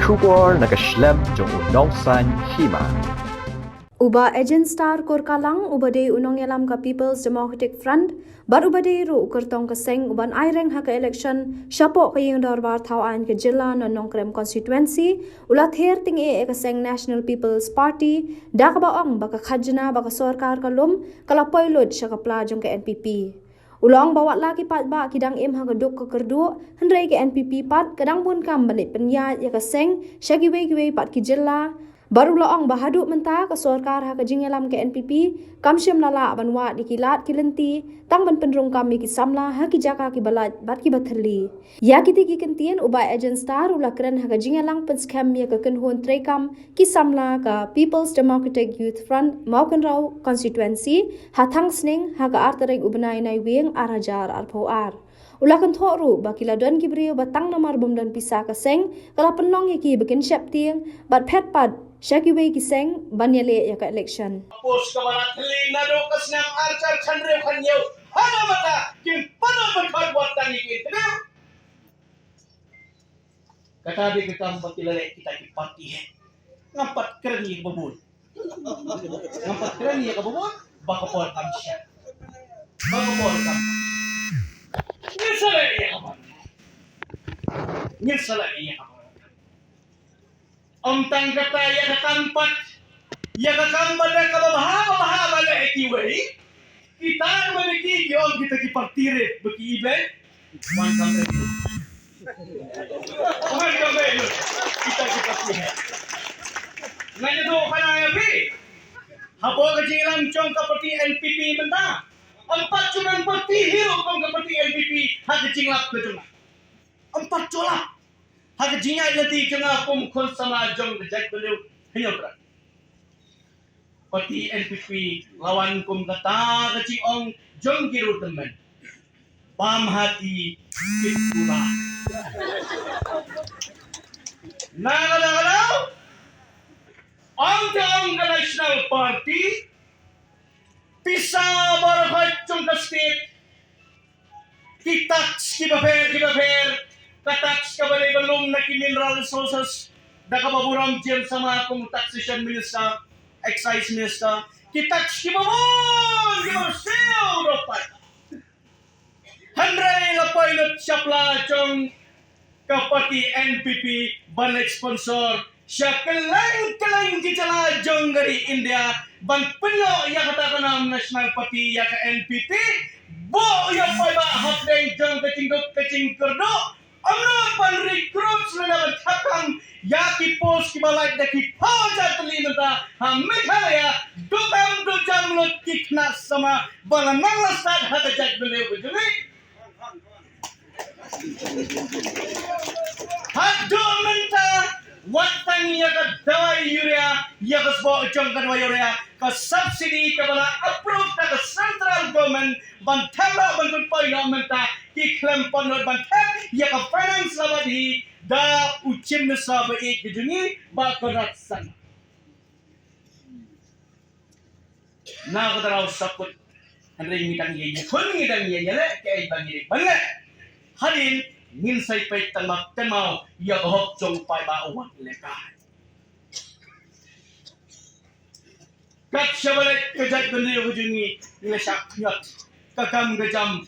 Shubor nakaslem jong unongsan hima. Uba agent star Korkalang ubade unong yalam ka People's Democratic Front bar ubade ru kertong keseng uban aireng haka election syapo kayeng darbar thawan ke jilla no nongkrem constituency ulat her ting e keseng National People's Party dak baong baka khajna baka sarkar kalum kala poilod syaka plajong ke NPP. Ulang bawa lagi pat ba kidang im haga duk ke kerdu hendrai ke NPP pat kadang pun kam balik penyat ya keseng syagi we pat ki jilla baru laong bahaduk mentah ke sarkar ha kajingelam ke NPP kam syam lala banwa dikilat kilenti tang ban penrung kami ki samla ha ki jaka ki balat bat ki bathli ya kiti ki kentien ubai agent star ula kren ha kajingelang pen scam ya ke kenhun trekam ki samla ka People's Democratic Youth Front maukan raw constituency ha thang sning ha ka artereng ubenai nai weng arajar arpoar ulakan thoru bakila don kibriyo batang namar bom dan pisah keseng kala penong yaki bikin syap tiang bat pet pad syaki wei kiseng banyale ya ka election pos ka barat lina do kasnam archar khandre khanyau hana mata kim pano ban buat tangi kita kata di kita bakilale kita ki parti he ngampat keren ye babun ngampat keren ye babun bakapor kamsya bakapor kam Nyesala iya kapan. Om tang kata ya katampat ya katampat ya kabahaba na ikiway. Kita maniki yon kita ki partire beki ibe. Wan kamre. Wan kamre. Kita ki partire. Ngaya do kana ya bi. Hapo kajilang chong kapati NPP benda. Empat cuman parti hero kong kapati NPP hak jinglap ke cuma. Empat cola hak jingai nanti kena pun kon sama jong dejak beliau hanya berat. Parti NPP lawan kum kata kecing ong jong kiru teman. Pam hati itulah. Nah, ong National Party Pisa barahat chung ka state. Kitaks kibafer. Kataks ka balay balong na mineral resources. Dakababurang dyan sama akong taxation minister, excise minister. Kitaks kibabon! Kibarseo! Dapat. Handray na pilot siya pala chung kapati NPP balik sponsor. Siya kalang kitala jong dari India. Ban penyo ya katakan ng National Party ya ka NPP bo ya pa ba hapdeng jong kacing kerdo amno pan recruits na naman takang ya ki post ki balay da ki paja talimata ha Meghalaya do jam lot kikna sama bala nanglasad hata jak beliau bujuni hado menta watang ya ka dawai urea ya ka sbo jong ka dawai urea ka subsidy ka bala approve ka central government bantala bangun parliamenta ki klem panod bantal ya ka finance labadi da uchim na sa ba ik juni ba karatsan na ka daraw sapot handring mitang ye kun ngidang ye le kay bangi bala harin ngin say pay tamak tamaw ya hop jong pai ba uwan lekah kat shabalet kajat bende hujungi ngesak nyat kakam gajam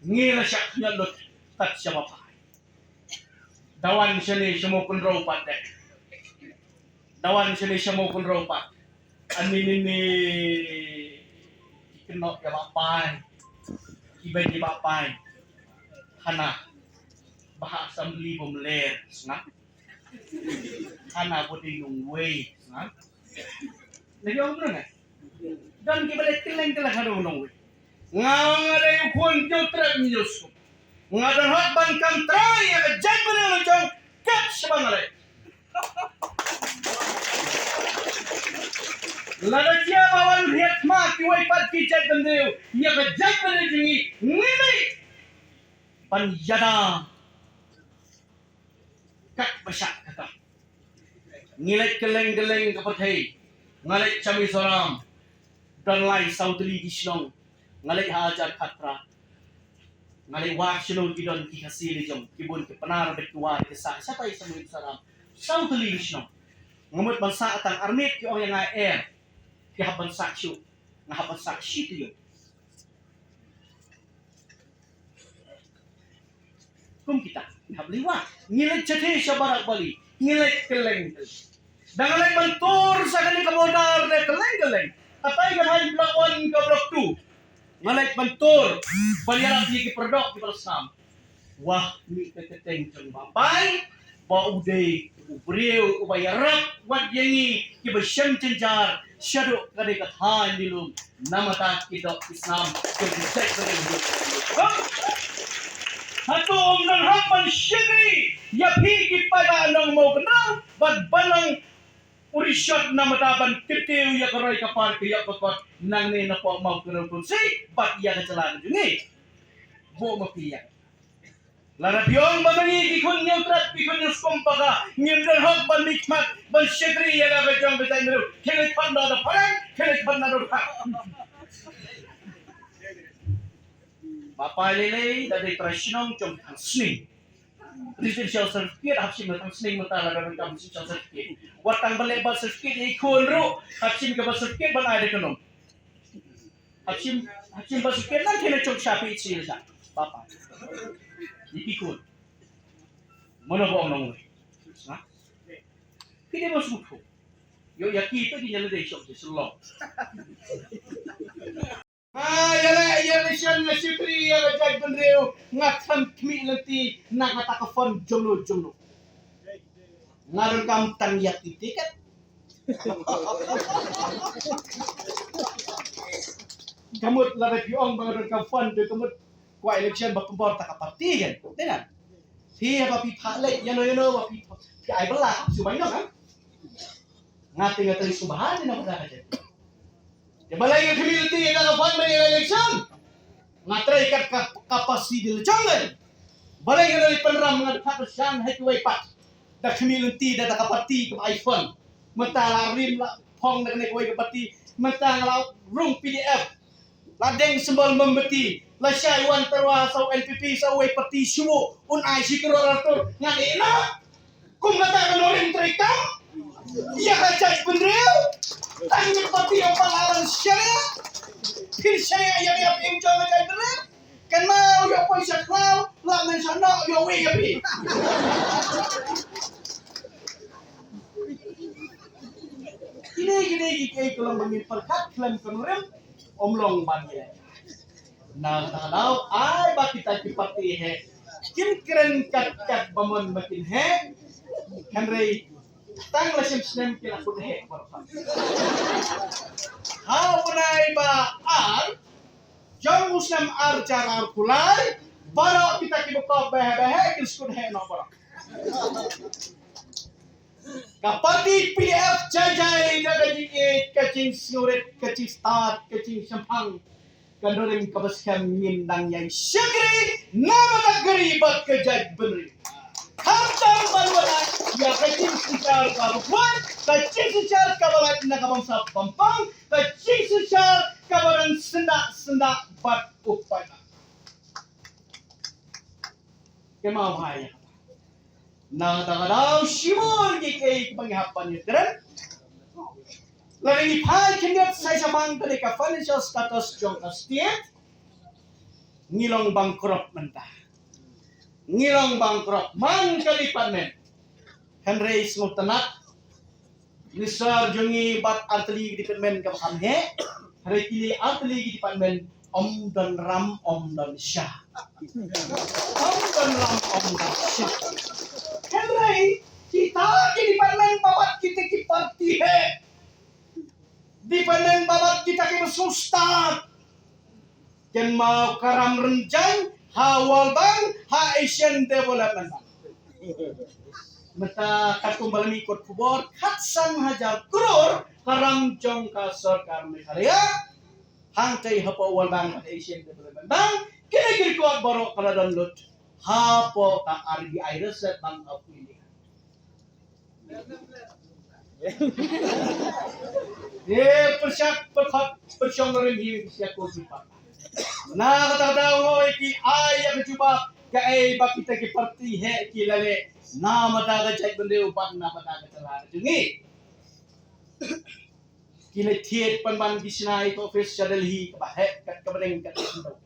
ngila syak nyalot kat shabapa dawan shali shamokun ropat dek dawan shali shamokun ropat anini ni kenok ya bapai iben di bapai hana bahasa meli bomler snap hana putih nungwe snap lagi orang mana? Dan kita balik keleng ada orang. Ngawang ada yang pun jotrek nyusuk. Ngadan hot bangkam try ya jet mana macam kat sebang ada. Lada dia bawan riat mak kiwai pat kicat bendeu. Ya jet mana jengi ngini. Panjada. Kat besar kata. Ngilai keleng kepathai. Ngalek cami soram dan lai saudri disnong ngalek hajar khatra ngalek wak shilon kidon ki hasil jom kibun ke penar betua ke siapa yang semua saram Sao tulis no. Ngamot bansa atang armit ki yang air. Ki haban saksyu. Nga haban saksi tiyo. Kum kita habliwa. Ngilit jati siya barak bali. Ngilit keleng. Dangalay bantur sa kani kabodar de keleng-keleng. Atay ganahay block 1 ka block 2. Ngalay bantur. Balyarak di ki perdok di balasam. Wah, mi keteteng cang bapay. Bauday ubriw ubayarap wat yangi kibasyam cenjar syaduk kadai kathan dilum namata kidok Islam kebisek beribu hatu dan hapan syagri yapi kipada nang mau kenal bat banang urisyat namata ban ketiu ya karoy kapal kiyak bakot nang ni napo mau kenal kunsi bat iya kecelan jungi bo mapiyak Larabiong bamangi kikun nyutrat kikun nyuskompaka ngimdan hok ban mikmat ban syekri ya ga bejong betai meru kelet panda da parang kelet panda da pak Bapak lele dari prasinong jom sning Residential certificate hapsim matang sning matala da kam residential certificate watang balebal certificate ikun ru hapsim ka certificate ban ada kenom hapsim ba certificate nan kena chok sapi itsil sa Bapak Dipikul. Mana buang nong? Nah, kita masuk tu. Yo yaki itu di jalan desa tu selong. Yalah nation nasibri yalah jag bendreu ngakam kmi nanti nak kata kafon jomlo. Ngarun kam tang yaki tiket. Kamut lara biong bangarun kafon tu kamut qua election berkumpul tak parti kan, tidak? Siapa pihak lain, yang no, pihak belah, semuanya kan? Ngati subahan ni nak berada je. Balai yang community yang nak fund bagi election, ngati ikat kapasiti di jungle. Balai yang dari peneram mengadap persian hai tuai pat, dah community dah tak parti ke iPhone, mentang rim lah, pong nak naik ke parti, mentang lah room PDF, ladeng sembal membeti. Lasya iwan terwa sa NPP sa uwe parti sumo unay si Kirarator nga ina kung kata ka norin trikam iya ka judge bendreo tanya pati ang pangalan syariah pin syariah yang yang jawa jay bendreo kan mau yo po sa klaw laman sa no yo we yapi gini kay kulang bangin perkat klan kanorim omlong bangin Nah, ay bakit tayo pati he? Kinkren kat bamon makin he? Henry, tang lasim snem kila pun he. How punay ba ar? Jom usam ar cara kulay, baro kita kibuka behe kiskun he no baro. Kapati PDF jajay nagaji kacing surit, kacing start, kacing sampang. Kandorim kabaskan mindang yang syagri nama tak geribat kejad beri. Hantar banwana ya kacing secar karuan, kacing secar kabalat nakabangsa pampang, kacing secar kabaran sendak bat upaya. Kemau haya. Nang takadaw simul kay panghapan niyo tren. Lalu ipal kingat sa samang ka financial status jong state ngilong bangkrut mentah. Ngilong bangkrut man kalipan men. Henry smutanak nisar jongi bat arteli di department ka kamhe. Hari kili arteli di department om dan syah. Om dan syah. Henry kita di department babat kita ki parti he. Di panen babat kita ke sustat ken mau karam renjang hawal bang ha Asian Development Bank mata katung balami ikut kubor katsang hajar kror karam jong ka sarkar meghalaya hangtai hapo wal bang Asian Development Bank kini kuat borok kaladan lut hapo ka RBI Reserve Bank of India persyong rin hiyo siya ko sipa. Na kata-kata mo iki ay ang juba Kaya ba kita ki parti he ki lale na mata ga cai bende upat na mata ga cala jungi. Kile thiet pan bisnai ko office Delhi ka he kat ka badeng kat indo.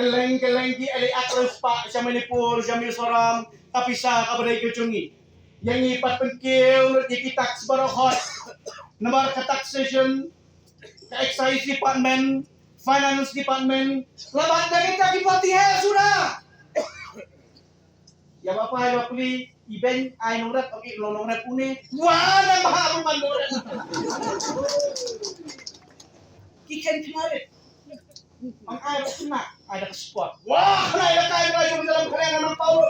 Keleng ki ali akros pa sa Manipur sa Mizoram kapisa ka badeng ka jungi. Yang ipat pengkil di kita sebarokot nomor ke taxation ke excise department finance department labat dari kita dipati sudah ya bapak ya beli event ay nongret oke nongret pune wah nang mahal mandor kikan kemarin ang ay kena ada spot wah kena kain dalam keren ng Paulo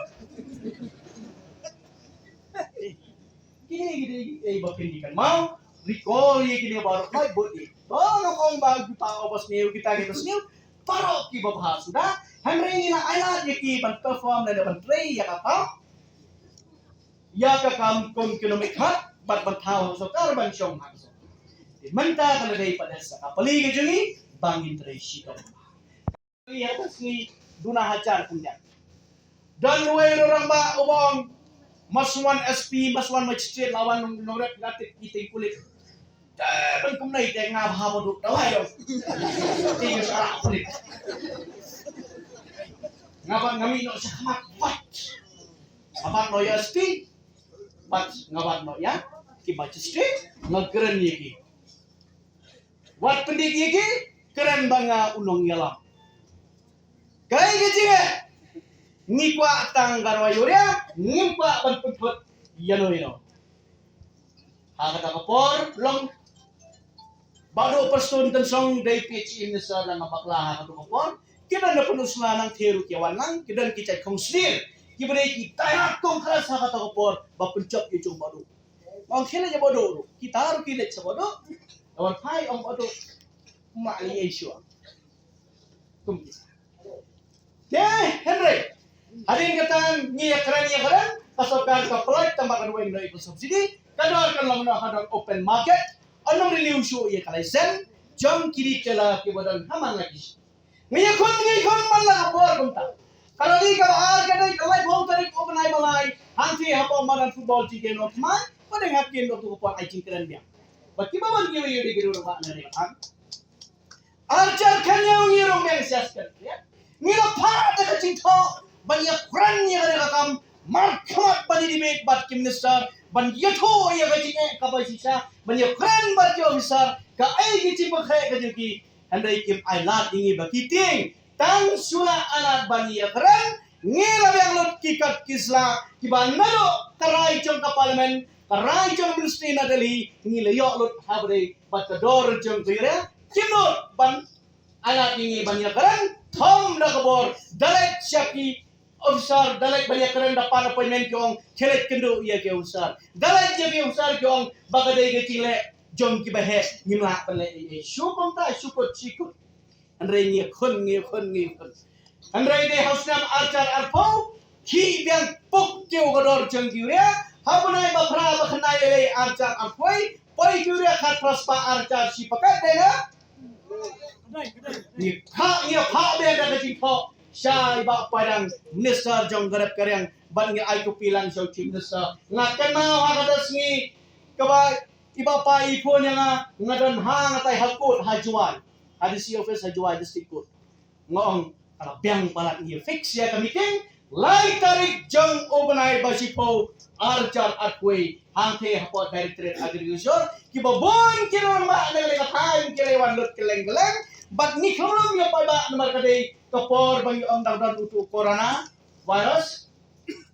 gini bakindikan mau recall gini baru mai bodi baru kong bagi tao bos niu kita gitu niu baru ki babahas sudah hamre ina ayat ki ban perform dan ban play ya kata ya kakam kom kilometer hat bat ban tao so kar ban syong hak so menta kana dai pada sa kapali ke jungi bangin tre shikam ya tasni duna hajar punya dan we orang ba ubong Maswan SP, Maswan Magistrate lawan nongret gratis kita kulit. Ben kumnai teh ngab ha boduk dawai dong. Tiga sarak kulit. Ngabat ngami no sakmat bat. Ngabat no ya SP. Bat ngabat no ya ki magistrate ngageren yiki. Wat pendik yiki keren banga unong yalam. Kai gejinge ngikwa tang garwayuria ngimpa benput yano hakata kapor long bado person tensong day pitch in sa na bakla hakata kapor kita na penusla ng theru kiawan lang kita kicay konsdir kibere kita yakong keras hakata kapor bapencap yung bado ang kila niya bado kita haru kilit sa bado awan pai ang bado mali esyo kumisa Henry Hadin katan niya keren pasokan ka plot tambah kedua yang ikut subsidi kadang lang na hadang open market anong renew show iya kalaisen jam kiri kala ke badan haman lagi niya kon man la kapor kunta kalau di ka ar kadai kalai bong tarik open ay malay hanti hapo madan football tigen of man padang hakin do to ko ay keren biang bati bawan giyo di gido ba na ni kan archer kanyaw ni rong meng siaskan ya ngira pa ta cinta banyak keren yang ada kakam markamat bani dibek bat kim minister ban yato ya gajing kabai sisa banyak keren bat yo besar ka ai gici pakhe gajuki andai kim ai lat ingi bakiting tang sula alat bani ya keren ngira yang lot kikat kisla kibanado karai jong ka parlimen karai jong ministry na Delhi ngile yo lot habre bat kador jong tire kimot ban alat ingi bani ya keren thom na kabor dalek syaki officer dalek banyak keren dapat appointment kyong kelet kendo iya ke usar dalek jadi usar kyong bagadai ke chile jom ki bahe ngimla pale syupong ta syukot sikut andre ni khon andre de hausnam archar arpo ki biang pok keu godor jong kiuria habunai bapra bakhnai le archar arpoi poi kiuria khat prospa archar si pakai dena ni pa be da jingko Syai bak padang Nisa jong garap karyang ban ngi ay kupilan sa chief Nisa ngakan na hakada sngi kaba iba pa ipon nga ngadon hang tay hakut hajuan hadisi office hajuan district court ngong biang palat ngi fix ya kami king lai tarik jong overnight basipo archar atway hangte hapot directorate agriculture kibabon kiron ma ngali katay kirewan lut keleng-keleng bat ni kholom ya pa ba nomor kadai kapor bagi daun utu corona virus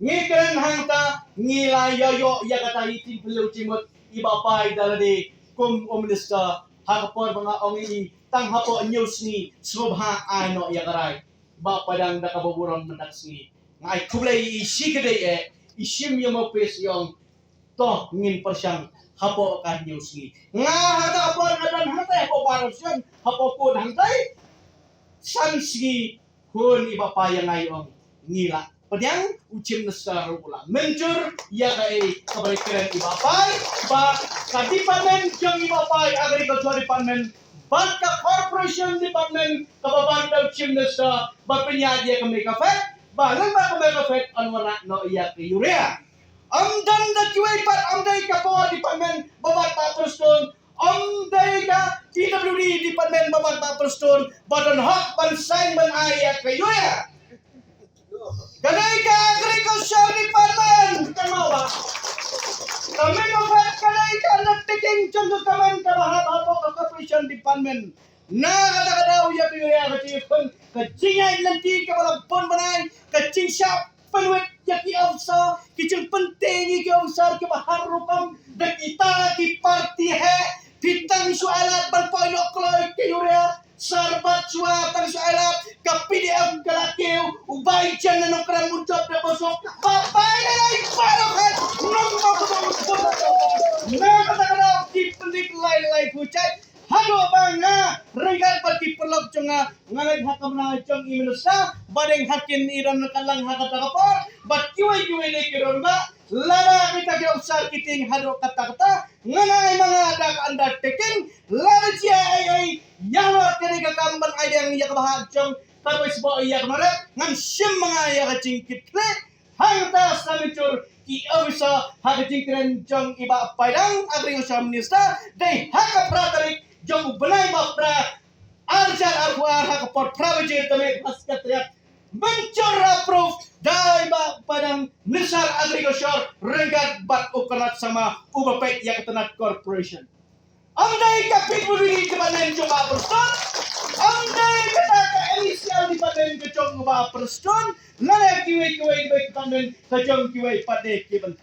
ngikren hangta ngilai yo ya kata itin belu cimut ibapai dalade kum minister hakapor banga ong ini tang hapo news ni subha ano ya karai ba padang da kaboburon mendak sini ngai kublai isi gede isim yo mopes yong to ngin persyang hapo ka news ni ngahada apor ngadan hantai hapo parosyon hapo kun hantai sansi kun iba payang ngayong ngila Padiang ucim nesar pula mencur ya kai kebaikan iba pay ba ka department yang iba pay agriculture department bangka corporation department kababan daw ucim nesar ba penyadia kami kafe Balang ba ka mga fet on wala no iya ke urea. Dan da kiway pat day ka po department babat pa Preston. Day ka PWD department babat pa Preston. Badan hak ban sign ban iya ke urea. Kanay ka agriculture department kamawa. Kami mabat kanay ka nagtiking contoh kaman kabahap-hapok ka corporation department. Nakadakadaw ya piya kacipon kacingay lanti kabalampon banay kacing siya panwet yaki avsa kicing penting ki avsa ki baharukam dakita ki parti he pitang sualat balpoino kloy ke yuria sarbat suap tang sualat ka PDF kalakiw ubay chan nanong kram uncap na bosok papay na ay parokan nong makabang nakadakadaw ki pendik lain-lain hucay halo bangga regal pati pelok conga ngalai hakam na cong imenusa badeng hakin iran nakalang hakata kapor bat kiwai ne kironba lada kita ke usar kiting hado kata-kata nganai mga adak undertaking lada cia ai yawa kene kakamban ai yang ya kabah cong tarwis bo iya kemaret ngan sim mga ya kacingkit le hang tas namicur ki awisa hakacingkren cong iba padang agriculture minister dei hakap pratarik jong benai bapra arjar arwar hak pot pravajir tame paskatriat mencor approve dai ba padang nisar agriculture regat bat ukanat sama ubapek yang ketenat corporation amdai kapit budi kebanen jong Preston amdai kata ka inisial di paden ke jong Preston lale kiwe di baik paden ke jong kiwe pade kibenta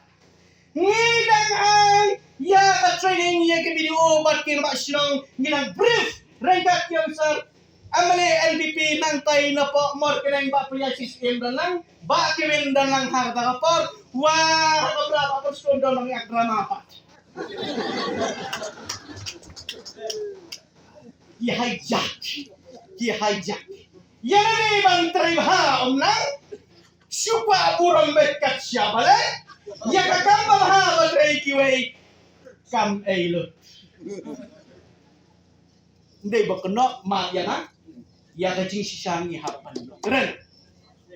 ngidang ay ya ka training ya ke video bat kin ba sinong nginang brief regat yang sar amale LDP nang tay na po mor kinang ba punya system dan lang ba kiwin dan lang harta kapor wah beberapa person dan lang yak drama apa ki hijack ya ni bang terima nang supa burong bekat siapa le ya kakam bah batray kiway kam elo ndey bakno ma yana ya kacing sisangi hapan keren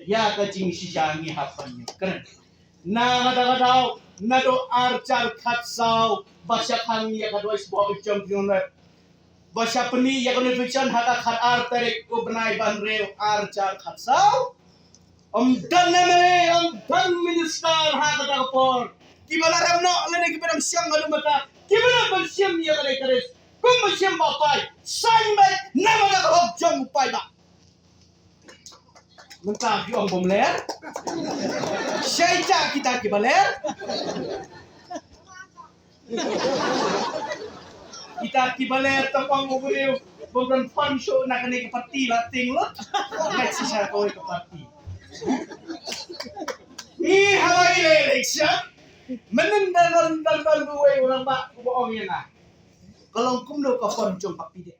ya kacing sisangi hapan keren na kadang nado arcar khatsau basya khang ya kadoi sbo chom pionet basya peni ya kadoi fiction haka khat ar tarik ko benai banreu arcar khatsau dan minister haka takapor kibala ramno lene kibram siang ngalu mata kibala bersiam ya kare kares kum bersiam bapai sanbai nama da hok jong pai ba mentah ki ong bomler syaita kita kibaler kita kibaler tapang uburiu bukan fun show nak kene ke parti la tinglot nek sisa ko ke parti ni hawai election menendang duwe orang bak bohong ya nah kalau kum do ka fon jong papi de